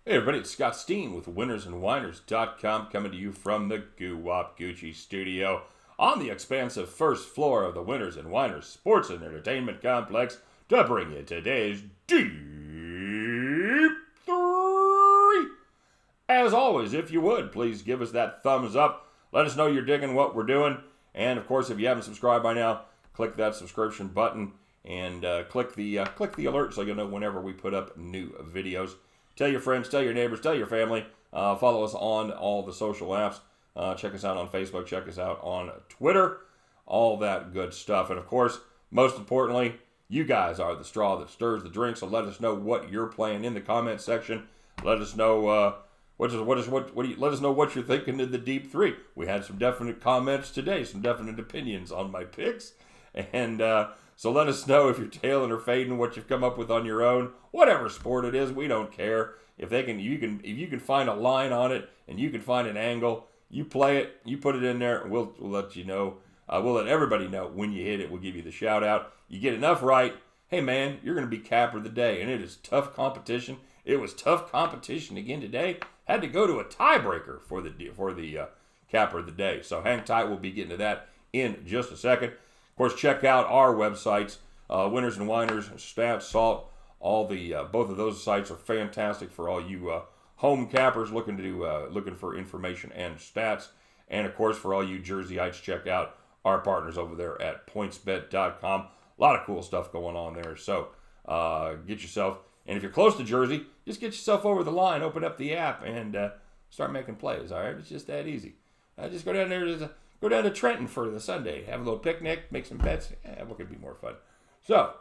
Hey everybody, it's Scott Steen with winnersandwhiners.com coming to you from the Goo Wop Gucci studio on the expansive first floor of the Winners and Winers Sports and Entertainment Complex to bring you today's Deep 3. As always, if you would, please give us that thumbs up. Let us know you're digging what we're doing. And of course, if you haven't subscribed by now, click that subscription button and click the alert so you'll know whenever we put up new videos. Tell your friends, tell your neighbors, tell your family. Follow us on all the social apps. Check us out on Facebook. Check us out on Twitter. All that good stuff. And of course, most importantly, you guys are the straw that stirs the drink. So let us know what you're playing in the comment section. Let us know let us know what you're thinking of the Deep-3. We had some definite comments today, some definite opinions on my picks, and so let us know if you're tailing or fading, what you've come up with on your own. Whatever sport it is, we don't care. If you can find a line on it and you can find an angle, you play it, you put it in there, and we'll let you know. We'll let everybody know when you hit it. We'll give you the shout out. You get enough right, hey man, you're going to be capper of the day, and it is tough competition. It was tough competition again today. Had to go to a tiebreaker for the capper of the day. So hang tight. We'll be getting to that in just a second. Of course, check out our websites, Winners and Winers, Stats, Salt. All the both of those sites are fantastic for all you home cappers looking for information and stats. And of course, for all you Jerseyites, check out our partners over there at PointsBet.com. A lot of cool stuff going on there. So get yourself. And if you're close to Jersey, just get yourself over the line, open up the app, and start making plays. All right, it's just that easy. Just go down there, go down to Trenton for the Sunday, have a little picnic, make some bets. What could be more fun? So,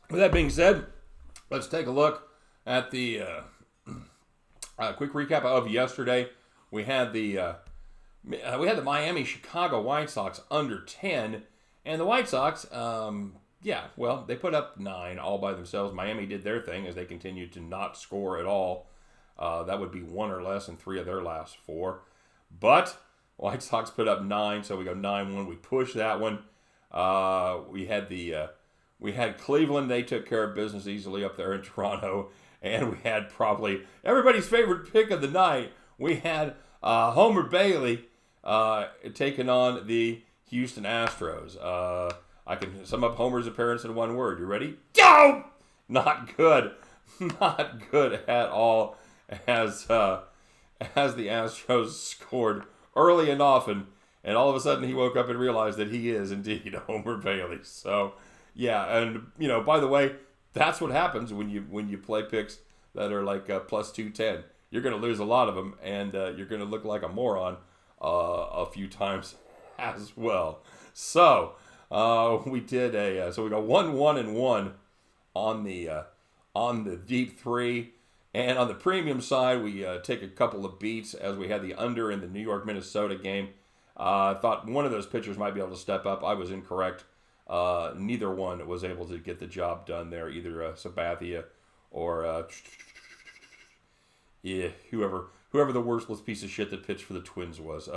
with that being said, let's take a look at the quick recap of yesterday. We had the Miami Chicago White Sox under 10, and the White Sox. They put up 9 all by themselves. Miami did their thing as they continued to not score at all. That would be 1 or less in 3 of their last 4. But White Sox put up 9, so we go 9-1. We pushed that one. We had Cleveland. They took care of business easily up there in Toronto. And we had probably everybody's favorite pick of the night. We had Homer Bailey taking on the Houston Astros. I can sum up Homer's appearance in one word. You ready? Go! Not good. Not good at all as the Astros scored early and often, and all of a sudden he woke up and realized that he is indeed Homer Bailey. So, yeah, and, by the way, that's what happens when you play picks that are like plus 210. You're going to lose a lot of them, and you're going to look like a moron a few times as well. So, we did so we got 1-1-1 on the Deep-3, and on the premium side we take a couple of beats as we had the under in the New York Minnesota game. I thought one of those pitchers might be able to step up. I was incorrect. Neither one was able to get the job done there, either Sabathia or whoever the worthless piece of shit that pitched for the Twins was.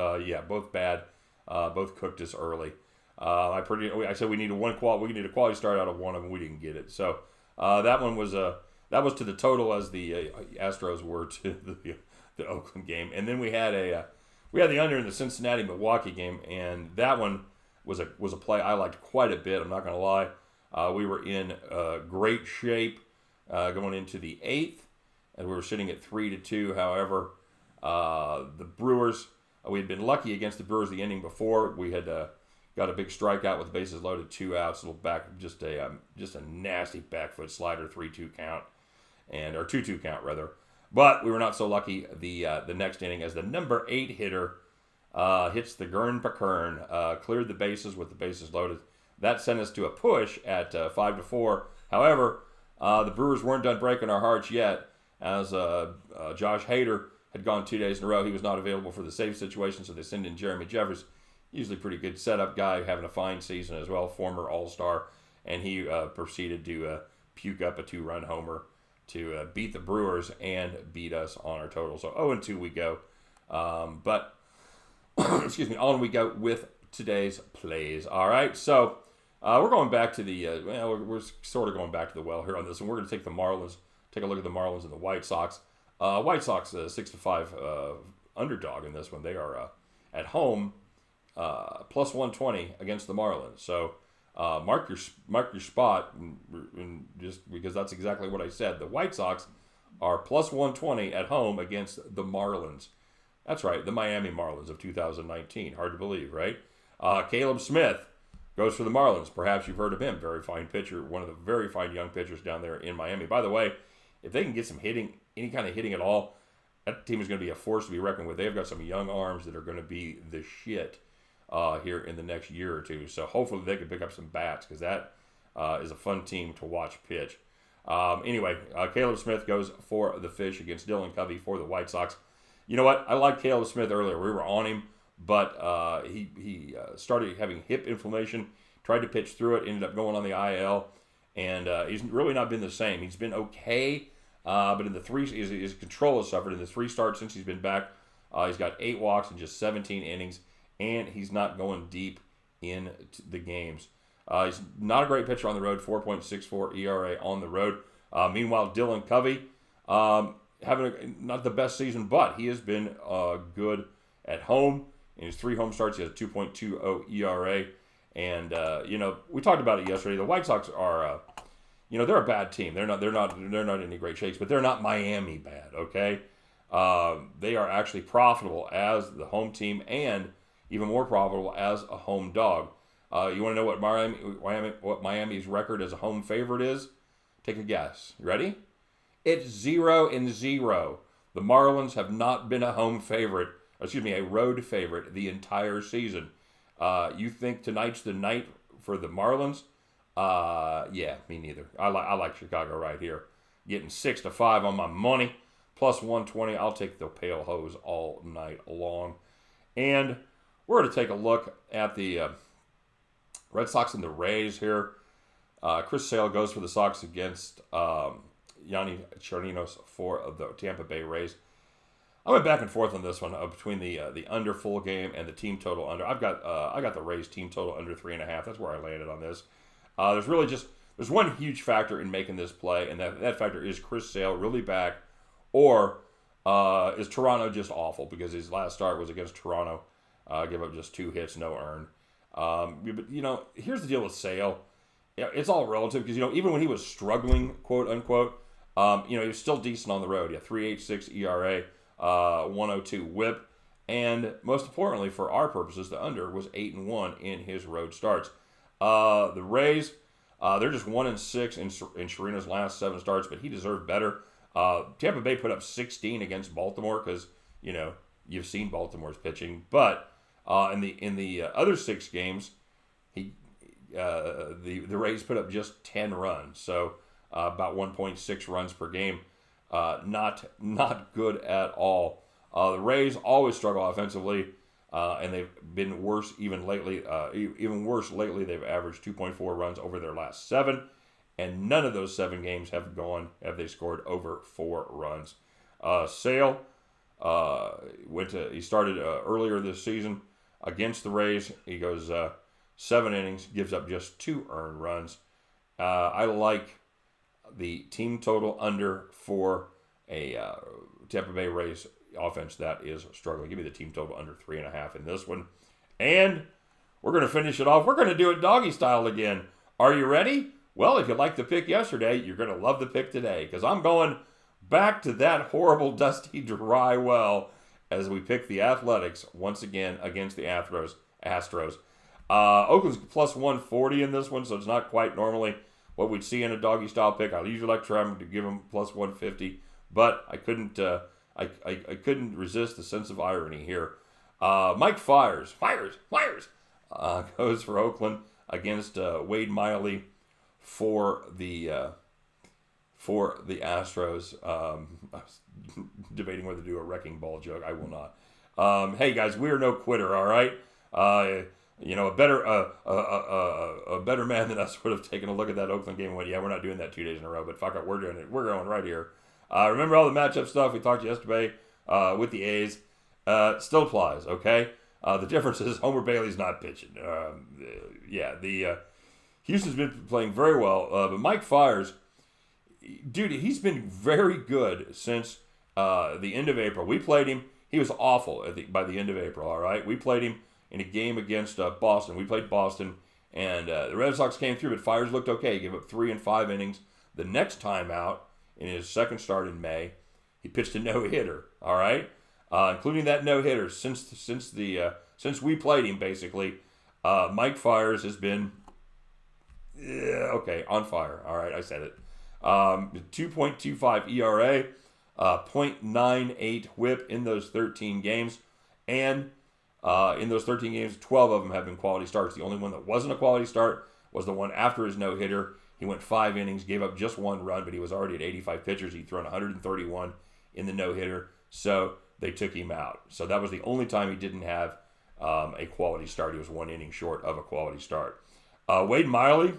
Both bad. Both cooked us early. I said we need a quality start out of one of them. We didn't get it. So that was to the total as the Astros were to the Oakland game. And then we had the under in the Cincinnati Milwaukee game, and that one was a play I liked quite a bit. I'm not going to lie. We were in great shape going into the 8th, and we were sitting at 3-2. However, the Brewers, we had been lucky against the Brewers the inning before. We had got a big strikeout with bases loaded, 2 outs, little back, just a nasty back foot slider, 3-2 count, or 2-2 count rather. But we were not so lucky the next inning as the number 8 hitter hits the Gurn-Pakern, cleared the bases with the bases loaded. That sent us to a push at 5-4. However, the Brewers weren't done breaking our hearts yet, as Josh Hader had gone 2 days in a row. He was not available for the save situation, so they send in Jeremy Jeffers. Usually pretty good setup guy, having a fine season as well, former All-Star, and he proceeded to puke up a 2-run homer to beat the Brewers and beat us on our total. So 0-2 we go. But, excuse me, on we go with today's plays. All right, so we're going back to the, we're sort of going back to the well here on this, and we're going to take the Marlins take a look at the Marlins and the White Sox. White Sox 6-5 underdog in this one. They are at home plus 120 against the Marlins. So mark your spot, and just because that's exactly what I said. The White Sox are plus 120 at home against the Marlins. That's right, the Miami Marlins of 2019. Hard to believe, right? Caleb Smith goes for the Marlins. Perhaps you've heard of him. Very fine pitcher, one of the very fine young pitchers down there in Miami. By the way, if they can get some hitting, any kind of hitting at all, that team is going to be a force to be reckoned with. They've got some young arms that are going to be the shit here in the next year or two. So hopefully they can pick up some bats, because that is a fun team to watch pitch. Anyway, Caleb Smith goes for the Fish against Dylan Covey for the White Sox. You know what? I liked Caleb Smith earlier. We were on him, but he started having hip inflammation, tried to pitch through it, ended up going on the IL, and he's really not been the same. He's been okay, but in the his control has suffered. In the 3 starts since he's been back, he's got 8 walks in just 17 innings, and he's not going deep in the games. He's not a great pitcher on the road, 4.64 ERA on the road. Meanwhile, Dylan Covey, having not the best season, but he has been good at home. In his 3 home starts, he has a 2.20 ERA. And we talked about it yesterday. The White Sox are, they're a bad team. They're not in any great shakes, but they're not Miami bad. Okay, they are actually profitable as the home team, and even more profitable as a home dog. You want to know what Miami's record as a home favorite is? Take a guess. You ready? It's 0-0. The Marlins have not been a road favorite the entire season. You think tonight's the night for the Marlins? Yeah, me neither. I like Chicago right here. Getting 6-5 on my money, plus 120. I'll take the pale hose all night long. And we're going to take a look at the Red Sox and the Rays here. Chris Sale goes for the Sox against Yanni Chirinos for the Tampa Bay Rays. I went back and forth on this one between the under full game and the team total under. I got the Rays team total under 3.5. That's where I landed on this. There's one huge factor in making this play, and that factor is Chris Sale really back, or is Toronto just awful, because his last start was against Toronto, give up just 2 hits, no earned. But here's the deal with Sale. It's all relative, because even when he was struggling, quote unquote, he was still decent on the road. Yeah, 3.86 ERA. 102 whip, and most importantly for our purposes, the under was 8-1 in his road starts. The Rays, they're just 1-6 in Chirino's last 7 starts, but he deserved better. Tampa Bay put up 16 against Baltimore, because you've seen Baltimore's pitching, but in the other 6 games, the Rays put up just 10 runs, so about 1.6 runs per game. Not good at all. The Rays always struggle offensively, and they've been worse even lately. Even worse lately, they've averaged 2.4 runs over their last 7, and none of those 7 games have they scored over 4 runs. Sale he started earlier this season against the Rays. He goes 7 innings, gives up just 2 earned runs. I like the team total under for a Tampa Bay Rays offense that is struggling. Give me the team total under 3.5 in this one. And we're going to finish it off. We're going to do it doggy style again. Are you ready? Well, if you liked the pick yesterday, you're going to love the pick today, because I'm going back to that horrible, dusty, dry well as we pick the Athletics once again against the Astros. Oakland's plus 140 in this one, so it's not quite normally what we'd see in a doggy style pick. I usually like trying to give them plus 150, but I couldn't resist the sense of irony here. Mike Fiers goes for Oakland against Wade Miley for the Astros. I was debating whether to do a wrecking ball joke. I will not. Hey guys, we are no quitter. All right. A better man than us would have taken a look at that Oakland game and went, yeah, we're not doing that 2 days in a row, but fuck it, we're doing it. We're going right here. Remember all the matchup stuff we talked yesterday with the A's? Still applies, okay? The difference is Homer Bailey's not pitching. Houston's been playing very well, but Mike Fiers, dude, he's been very good since the end of April. We played him. He was awful by the end of April, all right? We played him in a game against Boston. We played Boston, and the Red Sox came through, but Fiers looked okay. He gave up 3 and 5 innings. The next time out, in his second start in May, he pitched a no-hitter, all right? Including that no-hitter since we played him, basically. Mike Fiers has been, on fire. All right, I said it. 2.25 ERA, 0.98 WHIP in those 13 games. And in those 13 games, 12 of them have been quality starts. The only one that wasn't a quality start was the one after his no-hitter. He went 5 innings, gave up just 1 run, but he was already at 85 pitchers. He'd thrown 131 in the no-hitter, so they took him out. So that was the only time he didn't have a quality start. He was 1 inning short of a quality start. Wade Miley,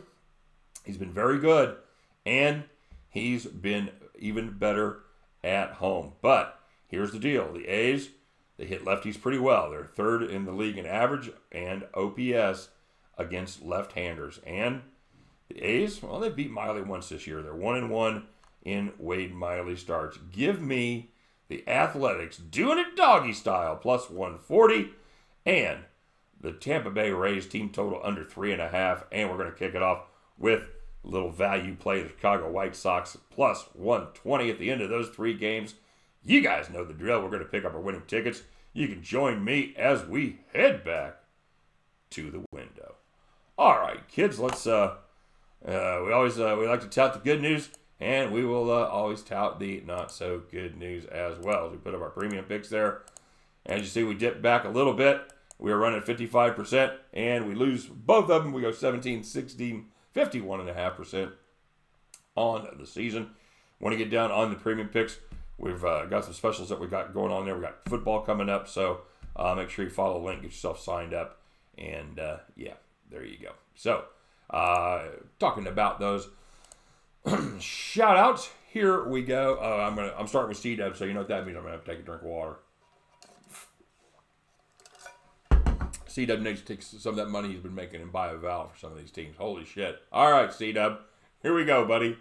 he's been very good, and he's been even better at home. But here's the deal. The A's, they hit lefties pretty well. They're 3rd in the league in average and OPS against left-handers. And the A's, well, they beat Miley once this year. They're 1-1 in Wade Miley starts. Give me the Athletics doing it doggy style, plus 140. And the Tampa Bay Rays team total under 3.5. And we're going to kick it off with a little value play. The Chicago White Sox plus 120 at the end of those 3 games. You guys know the drill. We're going to pick up our winning tickets. You can join me as we head back to the window. All right, kids, let's, we like to tout the good news, and we will always tout the not so good news as well. We put up our premium picks there. As you see, we dipped back a little bit. We were running at 55%, and we lose both of them. We go 17, 16, 51.5% on the season. Want to get down on the premium picks? We've got some specials that we got going on there. We got football coming up, so make sure you follow the link, get yourself signed up, and yeah, there you go. So, talking about those shout outs, here we go. I'm starting with C-Dub, so you know what that means. I'm gonna have to take a drink of water. C-Dub needs to take some of that money he's been making and buy a valve for some of these teams. Holy shit. All right, C-Dub. Here we go, buddy.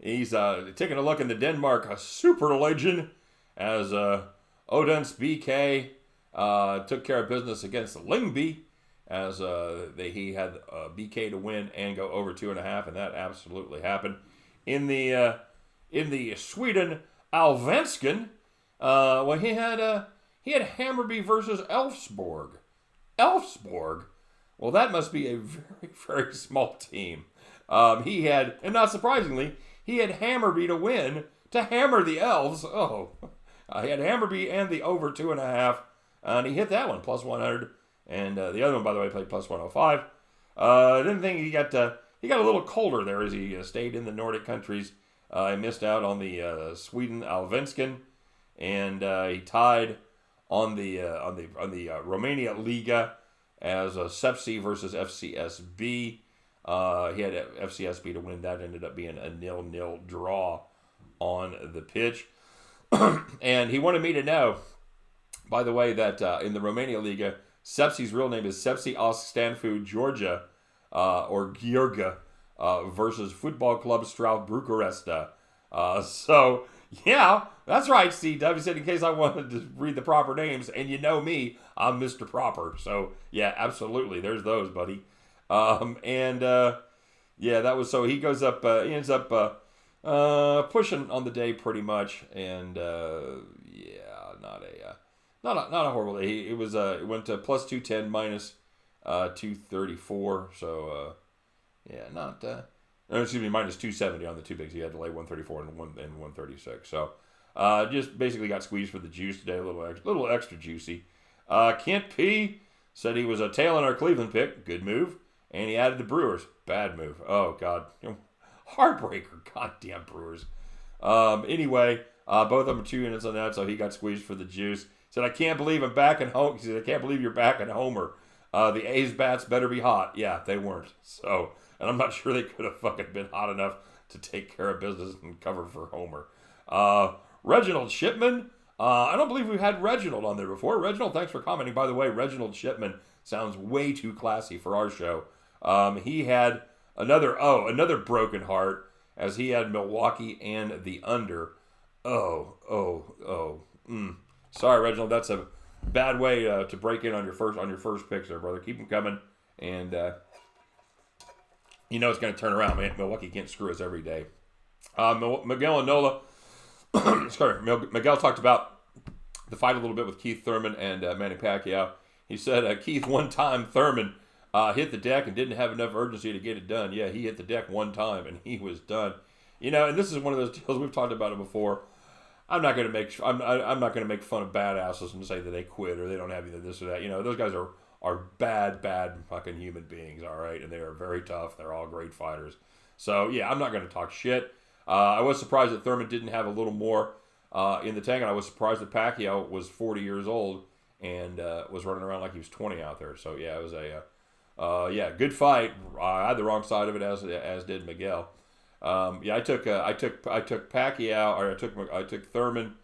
He's taking a look in the Denmark super legend as Odense BK took care of business against Lyngby as he had BK to win and go over 2.5, and that absolutely happened. In the Sweden Allsvenskan, well, he had Hammarby versus Elfsborg. Elfsborg? Well, that must be a very, very small team. He had, and not surprisingly, he had Hammarby to win to hammer the Elves. Oh, he had Hammarby and the over 2.5, and he hit that one, plus 100. And the other one, by the way, played plus 105. I didn't think he got a little colder there as he stayed in the Nordic countries. He missed out on the Sweden Allsvenskan, and he tied on the Romania Liga as Sepsi versus FCSB. He had FCSB to win. That ended up being a 0-0 draw on the pitch. And he wanted me to know, by the way, that in the Romania Liga, Sepsi's real name is Sepsi Stanfu Georgia, or Georgia, versus Football Club Straub Bucharesta. So, yeah, that's right, C-Dub. He said, in case I wanted to read the proper names, and you know me, I'm Mr. Proper. So, yeah, absolutely. There's those, buddy. Yeah, that was, so he goes up, he ends up pushing on the day pretty much, and yeah, not a horrible day. It went to plus 210 minus 234, so yeah, minus 270 on the two bigs. He had to lay 134 and 136. So just basically got squeezed for the juice today, a little extra juicy. Kent P said he was a tail in our Cleveland pick, good move, and he added the Brewers, bad move. Oh God, heartbreaker, goddamn Brewers. Anyway, both of them are 2 units on that, so he got squeezed for the juice. Said, I can't believe I'm back in home. He said, I can't believe you're back in Homer. The A's bats better be hot. Yeah, they weren't. So, and I'm not sure they could have fucking been hot enough to take care of business and cover for Homer. Reginald Shipman. I don't believe we've had Reginald on there before. Reginald, thanks for commenting. By the way, Reginald Shipman sounds way too classy for our show. He had another broken heart as he had Milwaukee and the under. Sorry, Reginald, that's a bad way to break in on your first picks there, brother. Keep them coming, and you know it's going to turn around, man. Milwaukee can't screw us every day. Miguel and Nola, Miguel talked about the fight a little bit with Keith Thurman and Manny Pacquiao. He said Keith, one time Thurman hit the deck and didn't have enough urgency to get it done. Yeah, he hit the deck one time and he was done. You know, and this is one of those deals, we've talked about it before. I'm not going to make fun of badasses and say that they quit or they don't have either this or that. You know, those guys are bad fucking human beings, all right, and they are very tough. They're all great fighters. So yeah, I'm not going to talk shit. I was surprised that Thurman didn't have a little more in the tank, and I was surprised that Pacquiao was 40 years old and was running around like he was 20 out there. So yeah, it was a good fight. I had the wrong side of it, as did Miguel. I took Pacquiao, or I took Thurman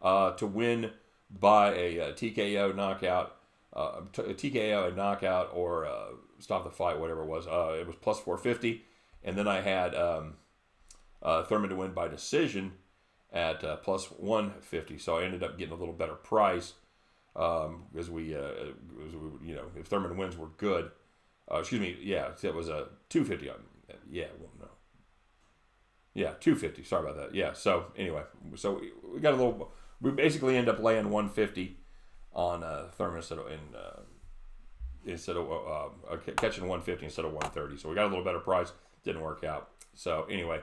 to win by a TKO knockout, a knockout or stop the fight, whatever it was. It was plus 450, and then I had Thurman to win by decision at plus 150. So I ended up getting a little better price because if Thurman wins, we're good. It was a 250 on. Yeah, well, no. Yeah, 250. Sorry about that. Yeah. So anyway, we got a little. We basically end up laying 150 on Thurman instead of catching 150 instead of 130. So we got a little better price. Didn't work out. So anyway,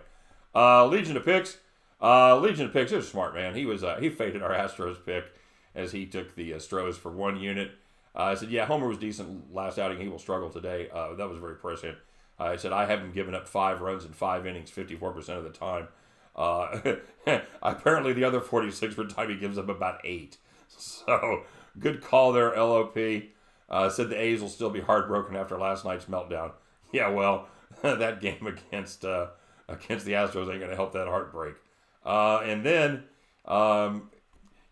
Legion of Picks. It was smart, man. He faded our Astros pick as he took the Astros for 1 unit. I said, yeah, Homer was decent last outing. He will struggle today. That was very prescient. I said, I haven't given up 5 runs in 5 innings 54% of the time. Apparently, the other 46% time he gives up about 8. So, good call there, LOP. Said the A's will still be heartbroken after last night's meltdown. Yeah, well, that game against the Astros ain't going to help that heartbreak. And then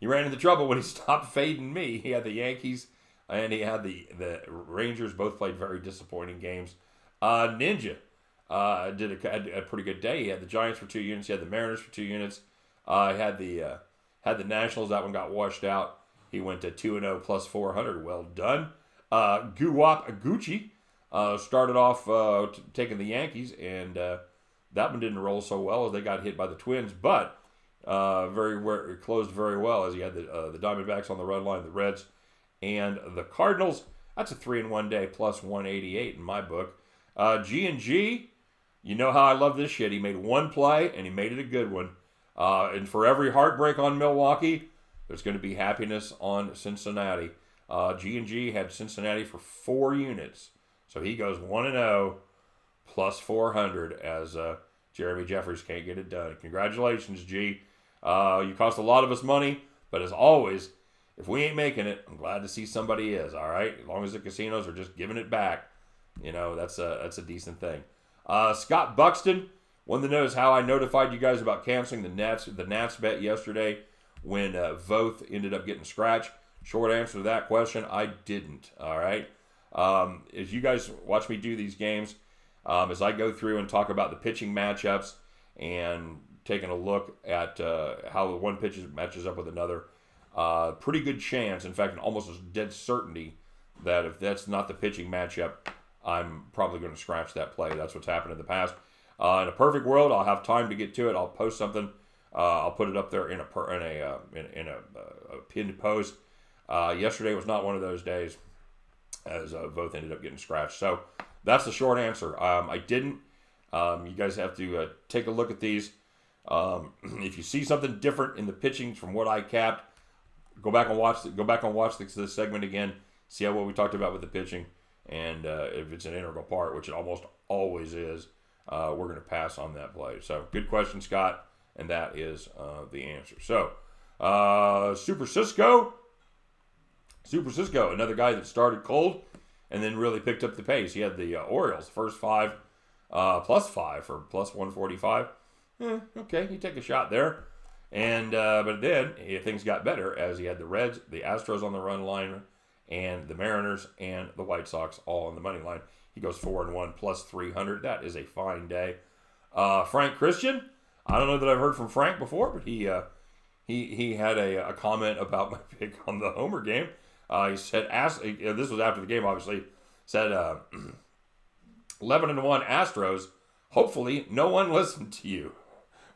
he ran into trouble when he stopped fading me. He had the Yankees and he had the Rangers. Both played very disappointing games. Ninja had a pretty good day. He had the Giants for 2 units. He had the Mariners for 2 units. He had the Nationals. That one got washed out. He went to 2-0 plus 400. Well done. Guwap Gucci started off taking the Yankees, and that one didn't roll so well as they got hit by the Twins, but it closed very well as he had the Diamondbacks on the run line, the Reds, and the Cardinals. That's a 3-in-1 day plus 188 in my book. G&G, you know how I love this shit. He made one play, and he made it a good one. And for every heartbreak on Milwaukee, there's going to be happiness on Cincinnati. G&G had Cincinnati for 4 units. So he goes 1-0 plus 400 as Jeremy Jeffers can't get it done. Congratulations, G. You cost a lot of us money, but as always, if we ain't making it, I'm glad to see somebody is, all right? As long as the casinos are just giving it back, you know, that's a decent thing. Scott Buxton wanted to know how I notified you guys about canceling the Nats bet yesterday when Voth ended up getting scratched. Short answer to that question, I didn't, all right? As you guys watch me do these games, as I go through and talk about the pitching matchups and taking a look at how the one pitch matches up with another, pretty good chance, in fact, almost a dead certainty, that if that's not the pitching matchup, I'm probably going to scratch that play. That's what's happened in the past. In a perfect world, I'll have time to get to it. I'll post something. I'll put it up there in a pinned post. Yesterday was not one of those days, as both ended up getting scratched. So that's the short answer. I didn't. You guys have to take a look at these. If you see something different in the pitching from what I capped, go back and watch this segment again. See what we talked about with the pitching, and if it's an integral part, which it almost always is, we're going to pass on that play. So good question, Scott, and that is the answer. So Super Cisco, another guy that started cold and then really picked up the pace. He had the Orioles first 5 plus 5 for plus 145. Okay, you take a shot there. And but then things got better as he had the Reds, the Astros on the run line, and the Mariners and the White Sox all on the money line. He goes 4-1 plus 300. That is a fine day. Frank Christian. I don't know that I've heard from Frank before, but he had a comment about my pick on the Homer game. He said, this was after the game, obviously, said 11-1 Astros. Hopefully, no one listened to you.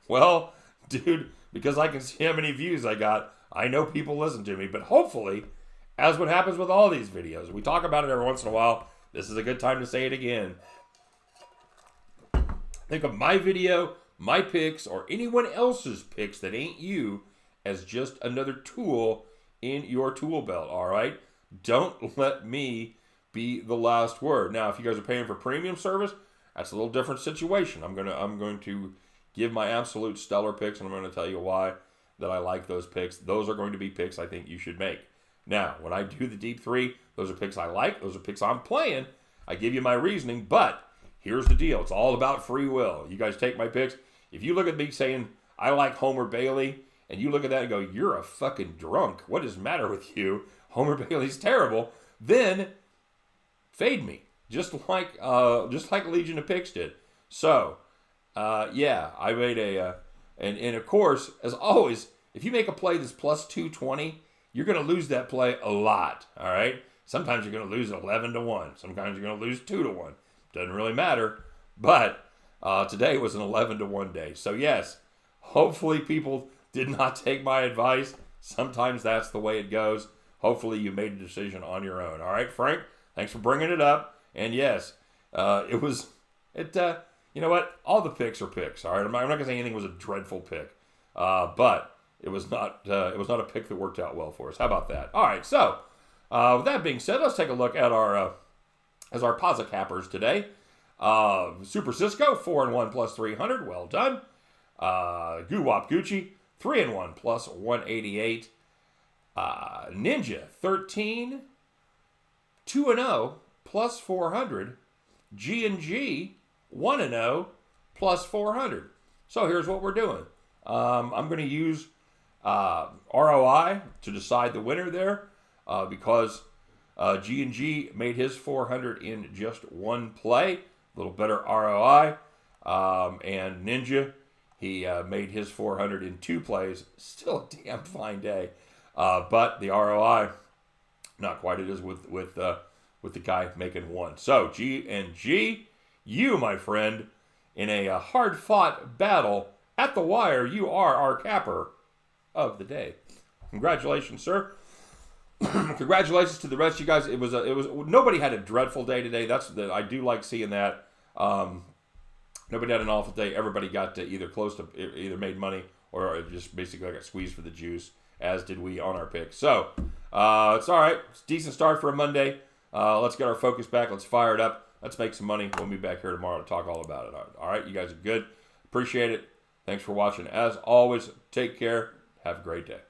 Well, dude, because I can see how many views I got, I know people listen to me. But hopefully, as what happens with all these videos, we talk about it every once in a while. This is a good time to say it again. Think of my video, my picks, or anyone else's picks that ain't you as just another tool in your tool belt, all right? Don't let me be the last word. Now, if you guys are paying for premium service, that's a little different situation. I'm going to give my absolute stellar picks, and I'm going to tell you why that I like those picks. Those are going to be picks I think you should make. Now, when I do the Deep 3, those are picks I like. Those are picks I'm playing. I give you my reasoning, but here's the deal. It's all about free will. You guys take my picks. If you look at me saying, I like Homer Bailey, and you look at that and go, you're a fucking drunk. What is the matter with you? Homer Bailey's terrible. Then fade me, just like Legion of Picks did. So, yeah, I made and of course, as always, if you make a play that's plus 220, you're going to lose that play a lot. All right. Sometimes you're going to lose 11-1. Sometimes you're going to lose 2-1. Doesn't really matter. But today was an 11-1 day. So yes, hopefully people did not take my advice. Sometimes that's the way it goes. Hopefully you made a decision on your own. All right, Frank, thanks for bringing it up. And yes, you know what? All the picks are picks. All right, I'm not going to say anything was a dreadful pick, but it was not a pick that worked out well for us. How about that? All right, so with that being said, let's take a look at our Pazza cappers today. Super Cisco 4-1 plus 300. Well done. Goo Wop Gucci 3-1 plus 188. Ninja 13 2-0 plus 400. G&G 1-0 plus 400. So here's what we're doing. I'm going to use ROI to decide the winner there because G&G made his 400 in just one play. A little better ROI. And Ninja, he made his 400 in 2 plays. Still a damn fine day. But the ROI, not quite it is with the guy making 1. So G&G, you, my friend, in a hard-fought battle at the wire, you are our capper of the day. Congratulations, sir. Congratulations to the rest of you guys. It was nobody had a dreadful day today. I do like seeing that. Nobody had an awful day. Everybody got to either made money or just basically got squeezed for the juice, as did we on our picks. So it's all right. It's a decent start for a Monday. Let's get our focus back. Let's fire it up. Let's make some money. We'll be back here tomorrow to talk all about it. All right, you guys are good. Appreciate it. Thanks for watching. As always, take care. Have a great day.